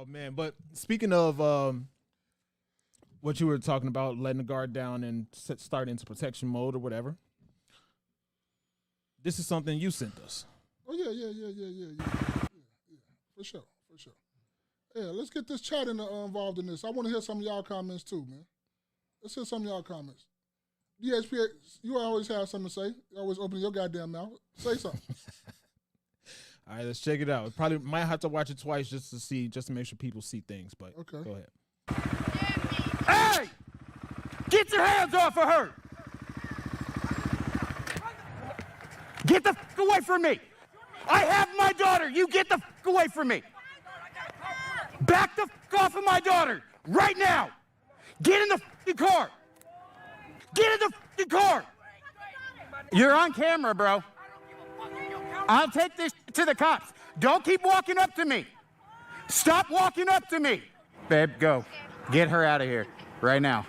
man, but speaking of what you were talking about, letting the guard down and start into protection mode or whatever, this is something you sent us. Oh yeah. For sure. Yeah, let's get this chat involved in this. I want to hear some of y'all comments too, man. Let's hear some of y'all comments. DHP, you always have something to say. You always open your goddamn mouth. Say something. All right, let's check it out. Probably might have to watch it twice just to make sure people see things. But okay, go ahead. Hey, get your hands off of her! Get the fuck away from me! I have my daughter. You get the fuck away from me! Back the fuck off of my daughter right now! Get in the fucking car! Get in the fucking car! You're on camera, bro. I'll take this to the cops. Don't keep walking up to me. Stop walking up to me. Babe, go. Get her out of here right now.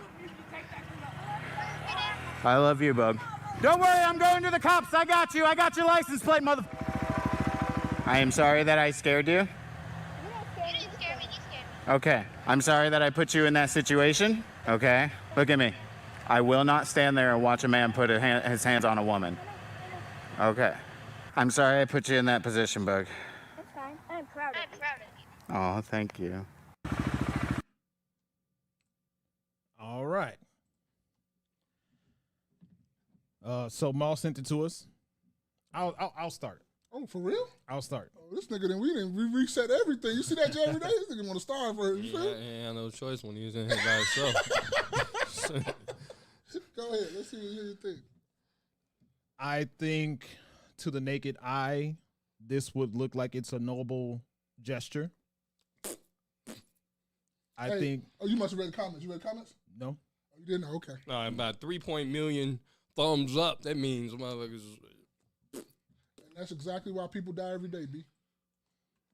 I love you, Bug. Don't worry, I'm going to the cops. I got you. I got your license plate, mother. I am sorry that I scared you. You didn't scare me, you scared me. Okay. I'm sorry that I put you in that situation. Okay. Look at me. I will not stand there and watch a man put his hands on a woman. Okay. I'm sorry I put you in that position, Bug. That's fine. I'm proud of you. Oh, thank you. All right. So Maul sent it to us. I'll start. Oh, for real? I'll start. Oh, this nigga we reset everything. You see that Jay every day? This nigga want to start first. Yeah, I ain't had no choice when he was in here by himself. Go ahead. Let's see what you think. I think to the naked eye, this would look like it's a noble gesture. I think. Oh, you must have read the comments. You read the comments? No. Oh, you didn't? Okay. About 3 million thumbs up. That means motherfuckers. And that's exactly why people die every day, B.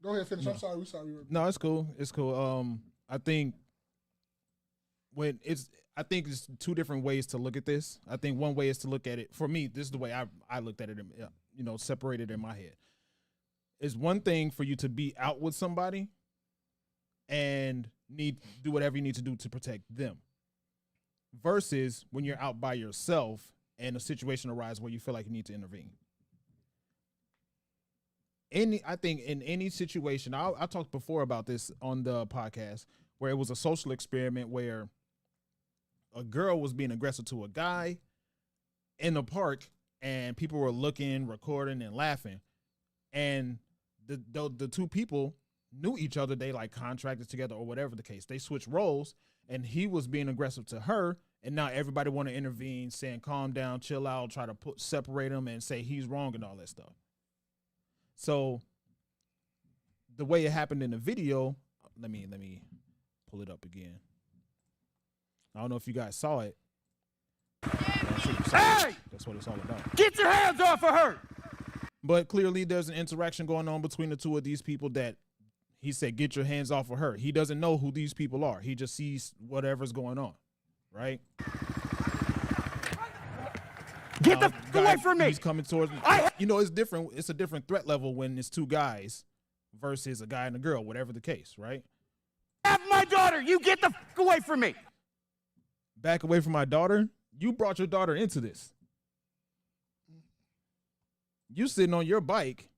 Go ahead, finish. No. I'm sorry. No, it's cool. It's cool. I think it's two different ways to look at this. I think one way is to look at it. For me, this is the way I looked at it. Separated in my head. It's one thing for you to be out with somebody and do whatever you need to do to protect them, versus when you're out by yourself and a situation arises where you feel like you need to intervene. I think in any situation, I talked before about this on the podcast, where it was a social experiment where a girl was being aggressive to a guy in the park, and people were looking, recording, and laughing. And the two people knew each other. They like contracted together or whatever the case. They switched roles, and he was being aggressive to her. And now everybody want to intervene, saying, calm down, chill out, try to separate him and say he's wrong and all that stuff. So the way it happened in the video, let me pull it up again. I don't know if you guys saw it. Hey! That's what it's all about. Get your hands off of her! But clearly there's an interaction going on between the two of these people that he said, get your hands off of her. He doesn't know who these people are. He just sees whatever's going on, right? Get the fuck away from me! He's coming towards me. It's different. It's a different threat level when it's two guys versus a guy and a girl, whatever the case, right? Have my daughter! You get the fuck away from me! Back away from my daughter? You brought your daughter into this. You sitting on your bike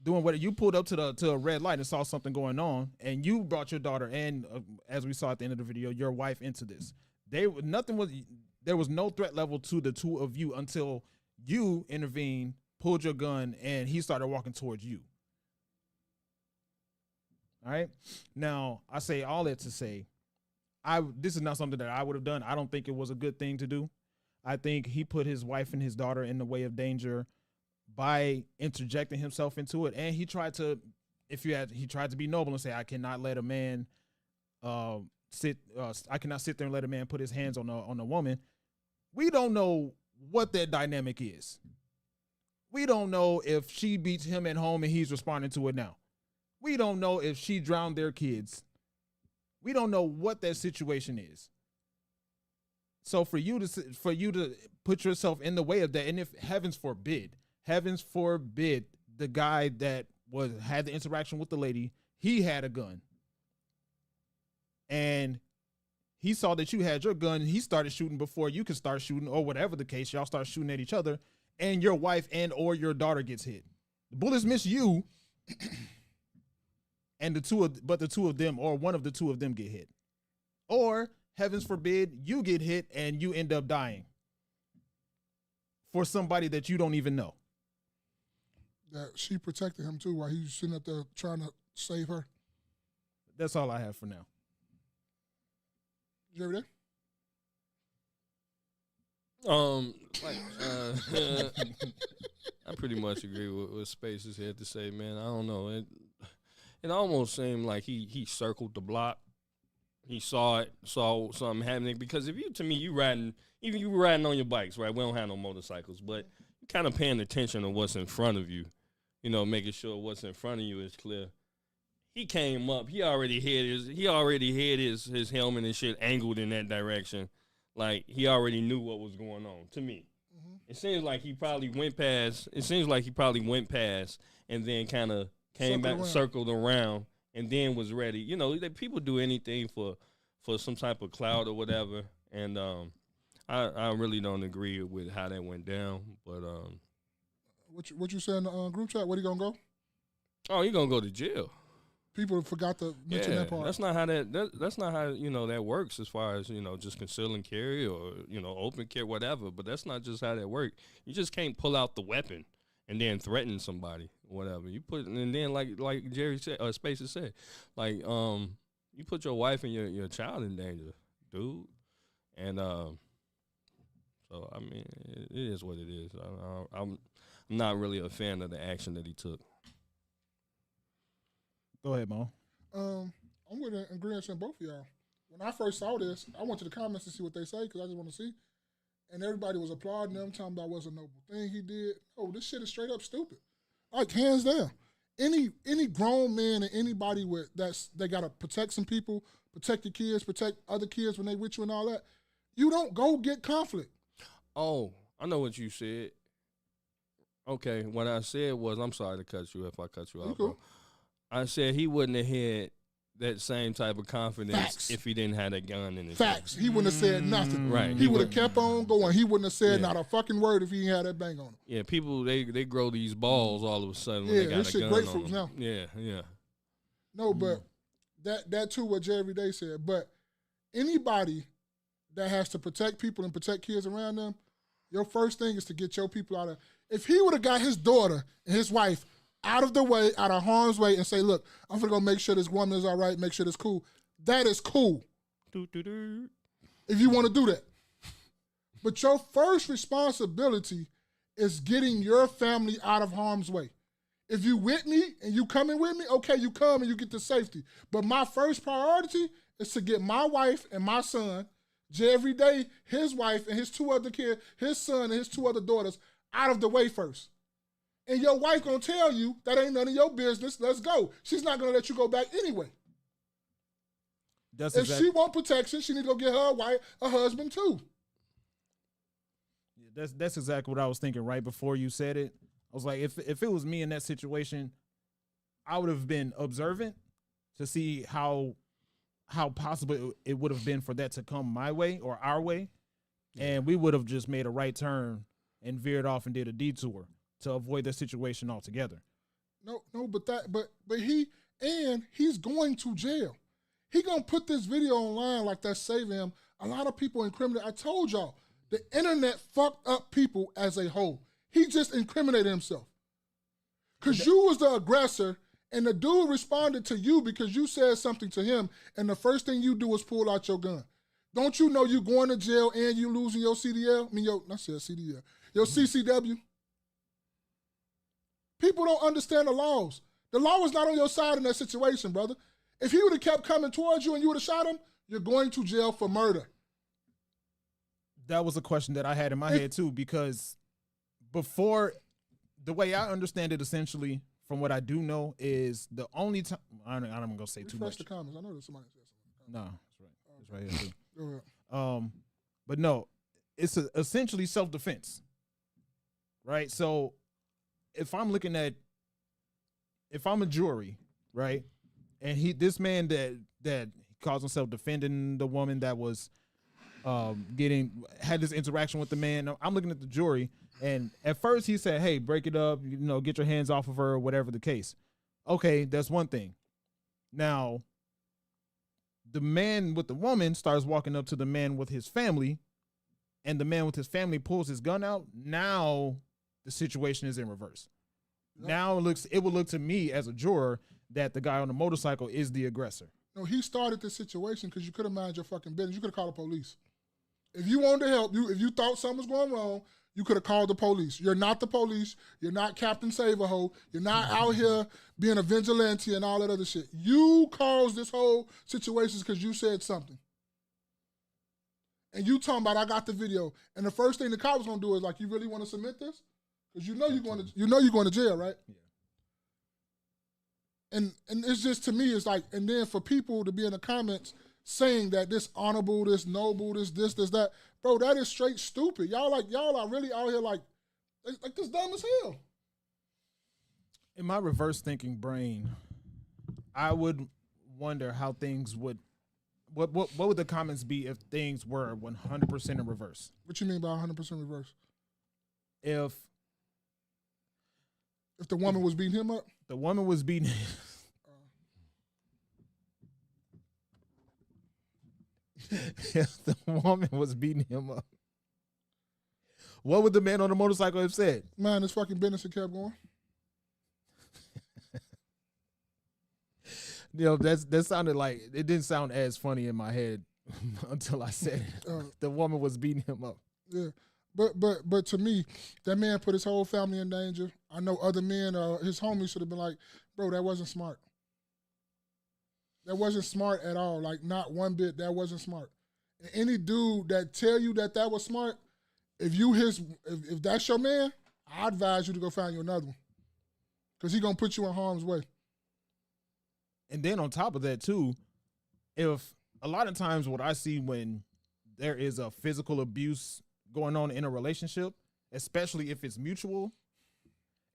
doing what you pulled up to a red light and saw something going on, and you brought your daughter and as we saw at the end of the video, your wife into this. There was no threat level to the two of you until you intervened, pulled your gun, and he started walking towards you. All right. Now I say all that to say, this is not something that I would have done. I don't think it was a good thing to do. I think he put his wife and his daughter in the way of danger by interjecting himself into it. And he tried to be noble and say, I cannot let a man I cannot sit there and let a man put his hands on a woman. We don't know what that dynamic is. We don't know if she beats him at home and he's responding to it now. We don't know if she drowned their kids. We don't know what that situation is. So for you to put yourself in the way of that, and if heavens forbid, the guy that had the interaction with the lady. He had a gun, and he saw that you had your gun. He started shooting before you could start shooting, or whatever the case. Y'all start shooting at each other, and your wife and or your daughter gets hit. The bullets miss you, and the two of them, or one of the two of them, get hit, or heavens forbid, you get hit and you end up dying for somebody that you don't even know. That she protected him too while he was sitting up there trying to save her. That's all I have for now. You ever I pretty much agree with what Spaces had to say, man. I don't know. It almost seemed like he circled the block. He saw something happening, because if you riding on your bikes, right? We don't have no motorcycles, but you kind of paying attention to what's in front of you, making sure what's in front of you is clear. He came up. He already had his helmet and shit angled in that direction. Like, he already knew what was going on, to me. Mm-hmm. It seems like he probably went past, and then kind of came back, circled around, and then was ready. People do anything for some type of clout or whatever. And I really don't agree with how that went down. But what you said in the group chat? Where he gonna go? Oh, he gonna go to jail. People forgot to mention that part. That's not how that works, as far as just concealing carry or open carry, whatever. But that's not just how that works. You just can't pull out the weapon and then threaten somebody, whatever. You put, and then like Jerry said, Spaces said, like you put your wife and your child in danger, dude. And so I mean, it is what it is. I'm not really a fan of the action that he took. Go ahead, Mo. I'm with an agreement in both of y'all. When I first saw this, I went to the comments to see what they say, because I just want to see. And everybody was applauding him, talking about what's a noble thing he did. Oh, this shit is straight up stupid. Like, hands down. Any grown man and anybody they gotta protect some people, protect your kids, protect other kids when they with you and all that. You don't go get conflict. Oh, I know what you said. Okay, what I said was, I'm sorry to cut you if I cut you off. Cool. I said he wouldn't have had that same type of confidence if he didn't have that gun in his Facts. He wouldn't have said nothing. Right. He would have kept on going. He wouldn't have said not a fucking word if he had that bang on him. Yeah, people, they grow these balls all of a sudden when they got a gun on them. Now. Yeah. No, but that too what Jerry Day said. But anybody that has to protect people and protect kids around them, your first thing is to get your people out of. If he would have got his daughter and his wife out of the way, out of harm's way, and say, look, I'm going to go make sure this woman is all right, make sure this cool. That is cool. If you want to do that. But your first responsibility is getting your family out of harm's way. If you with me and you coming with me, okay, you come and you get to safety. But my first priority is to get my wife and my son, every day, his wife and his two other kids, his son and his two other daughters, out of the way first. And your wife gonna tell you that ain't none of your business. Let's go. She's not gonna let you go back anyway. If she want protection, she need to go get her wife, a husband too. Yeah, that's exactly what I was thinking right before you said it. I was like, if it was me in that situation, I would have been observant to see how possible it would have been for that to come my way or our way, and we would have just made a right turn and veered off and did a detour to avoid the situation altogether. No, but he's going to jail. He gonna put this video online like that's saving him. A lot of people incriminate. I told y'all, the internet fucked up people as a whole. He just incriminated himself. Because you was the aggressor, and the dude responded to you because you said something to him, and the first thing you do was pull out your gun. Don't you know you going to jail and you losing your CDL? I mean, your CCW. People don't understand the laws. The law was not on your side in that situation, brother. If he would have kept coming towards you and you would have shot him, you're going to jail for murder. That was a question that I had in my head too, because before, the way I understand it essentially, from what I do know, is the only time, I'm going to say too much. Refresh the comments. I know there's somebody that said something. No, that's right. It's right here too. Go ahead. But no, it's essentially self-defense, right? So if I'm looking at if I'm a jury, right, and this man that calls himself defending the woman that was had this interaction with the man, I'm looking at the jury, and at first he said, "Hey, break it up, get your hands off of her," or whatever the case. Okay, that's one thing. Now, the man with the woman starts walking up to the man with his family, and the man with his family pulls his gun out. Now the situation is in reverse. Yep. Now it would look to me as a juror that the guy on the motorcycle is the aggressor. No, he started this situation because you could have minded your fucking business. You could have called the police. If you wanted to help, if you thought something was going wrong, you could have called the police. You're not the police. You're not Captain Save-A-Ho. You're not out here being a vigilante and all that other shit. You caused this whole situation because you said something. And you talking about, I got the video. And the first thing the cop was gonna do is like, you really want to submit this? Because you're going to jail, right? Yeah. And it's just, to me, it's like, and then for people to be in the comments saying that this honorable, this noble, this, that, bro, that is straight stupid. Y'all are really out here like this dumb as hell. In my reverse thinking brain, I would wonder how things would, what would the comments be if things were 100% in reverse? What you mean by 100% reverse? If the woman was beating him up? The woman was beating him. If the woman was beating him up, what would the man on the motorcycle have said? Man, this fucking business and kept going. That sounded like, it didn't sound as funny in my head until I said it. The woman was beating him up. Yeah. But to me, that man put his whole family in danger. I know other men, his homies should have been like, bro, that wasn't smart. That wasn't smart at all. Like, not one bit. That wasn't smart. And any dude that tell you that was smart, if that's your man, I advise you to go find you another one. Because he going to put you in harm's way. And then on top of that, too, if a lot of times what I see when there is a physical abuse going on in a relationship, especially if it's mutual,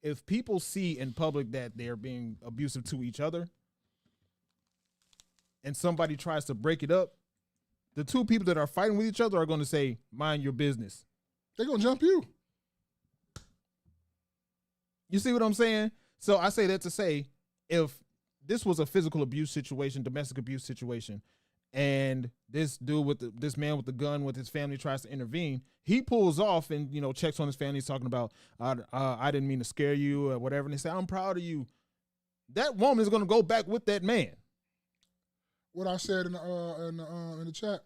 if people see in public that they're being abusive to each other and somebody tries to break it up, the two people that are fighting with each other are going to say, mind your business. They're going to jump you. You see what I'm saying? So I say that to say, if this was a physical abuse situation, domestic abuse situation, and this dude this man with the gun with his family tries to intervene, he pulls off and, checks on his family. He's talking about, I didn't mean to scare you or whatever. And they say, I'm proud of you. That woman is going to go back with that man. What I said in the chat,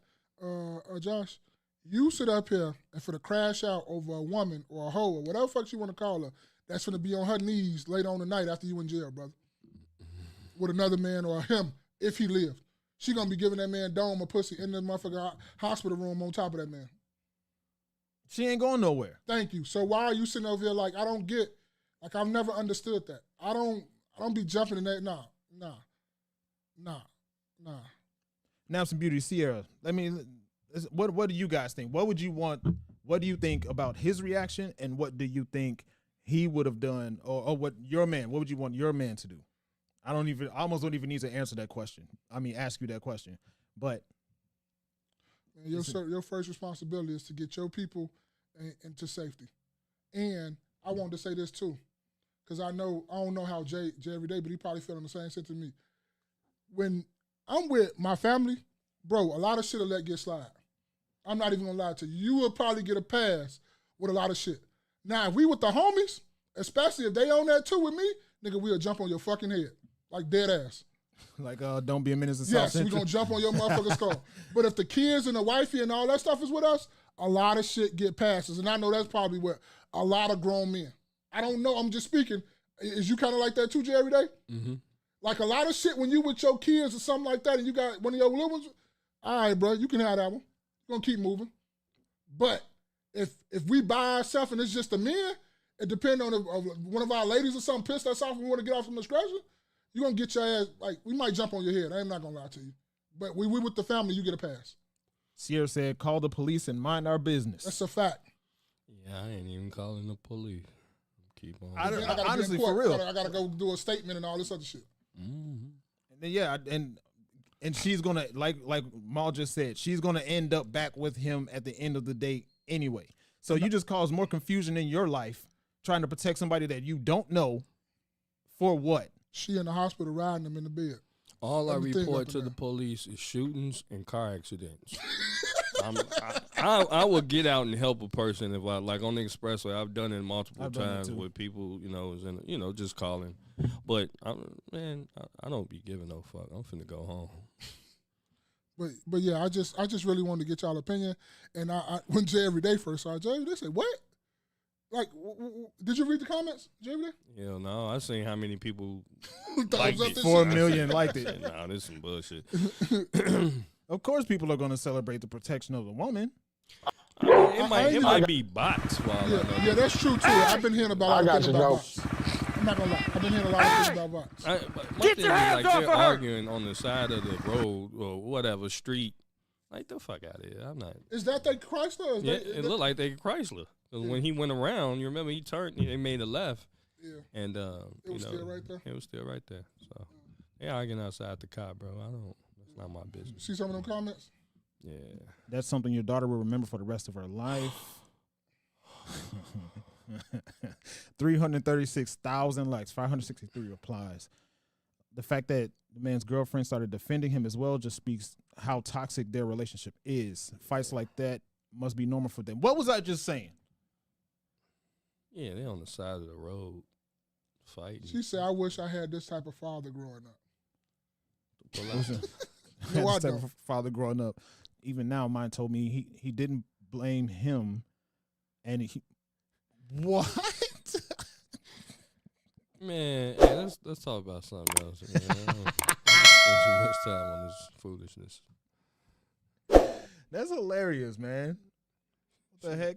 Josh, you sit up here and for the crash out over a woman or a hoe or whatever fuck you want to call her, that's going to be on her knees later on tonight after you in jail, brother. With another man or him, if he lived. She going to be giving that man dome or pussy in the motherfucker hospital room on top of that man. She ain't going nowhere. Thank you. So why are you sitting over here like, I don't get, like, I've never understood that. I don't be jumping in that. Nah. Now some beauty, Sierra. I mean, what do you guys think? What would you want? What do you think about his reaction, and what do you think he would have done, or what would you want your man to do? I almost don't even need to answer that question. I mean, ask you that question, but your first responsibility is to get your people into safety. And I wanted to say this too, because I don't know how Jay every day, but he probably feeling the same sense to me. When I'm with my family, bro, a lot of shit will let get slide. I'm not even gonna lie to you. You will probably get a pass with a lot of shit. Now, if we with the homies, especially if they on that too with me, nigga, we'll jump on your fucking head. Like dead ass. Like, don't be a menace to South Yes, Central. we gonna jump on your motherfucking skull. But if the kids and the wifey and all that stuff is with us, a lot of shit get passes. And I know that's probably what a lot of grown men. I don't know, I'm just speaking. Is you kind of like that too, Jay, every day? Mm-hmm. Like a lot of shit when you with your kids or something like that and you got one of your little ones, all right, bro, you can have that one. You're gonna keep moving. But if we by ourselves and it's just the men, it depends on if one of our ladies or something pissed us off and we want to get off some discretion, you're going to get your ass, like, we might jump on your head. I'm not going to lie to you. But we with the family, you get a pass. Sierra said, call the police and mind our business. That's a fact. Yeah, I ain't even calling the police. I'm keep on. Then I gotta be in honestly, court. for real. I gotta go do a statement and all this other shit. Mhm. And then, yeah, and she's gonna like Maul just said, she's gonna end up back with him at the end of the day anyway. So you just cause more confusion in your life trying to protect somebody that you don't know for what? She in the hospital riding him in the bed. All I Everything report up in to the there. police is shootings and car accidents. I will get out and help a person if I like on the expressway. I've done it multiple I've done it times too. with people, is in, just calling. But I don't be giving no fuck. I'm finna go home. But yeah, I just really wanted to get y'all opinion. And I when Jay Everyday first saw Jay, they said, what? Like, did you read the comments, Jay Everyday? Hell no, I seen how many people Thumbs liked up it. and 4 shit. million liked it. Nah, this some bullshit. Of course, people are gonna celebrate the protection of the woman. It might be bots. Yeah, that's true too. I've been hearing about a lot of things about bots. I'm not gonna lie. I've been hearing a lot of things about bots. Get your hands off they're of her! arguing on the side of the road or whatever street. Like the fuck out of here! I'm not. Is that they Chrysler? Or is Yeah, they, it looked like they Chrysler. 'Cause when he went around, you remember he turned. They made a left, yeah. and It was still right there. It was still right there. So they arguing outside the car, bro. That's not my business. See some of them comments? Yeah. That's something your daughter will remember for the rest of her life. 336,000 likes, 563 replies. The fact that the man's girlfriend started defending him as well just speaks how toxic their relationship is. Fights like that must be normal for them. What was I just saying? Yeah, they on the side of the road fighting. She said, I wish I had this type of father growing up. Pull out. No, I Instead don't. of father growing up. Even now, mine told me he didn't blame him, and he what? Man, hey, let's talk about something else. Man. I don't spend too much time on this foolishness. That's hilarious, man. What the heck?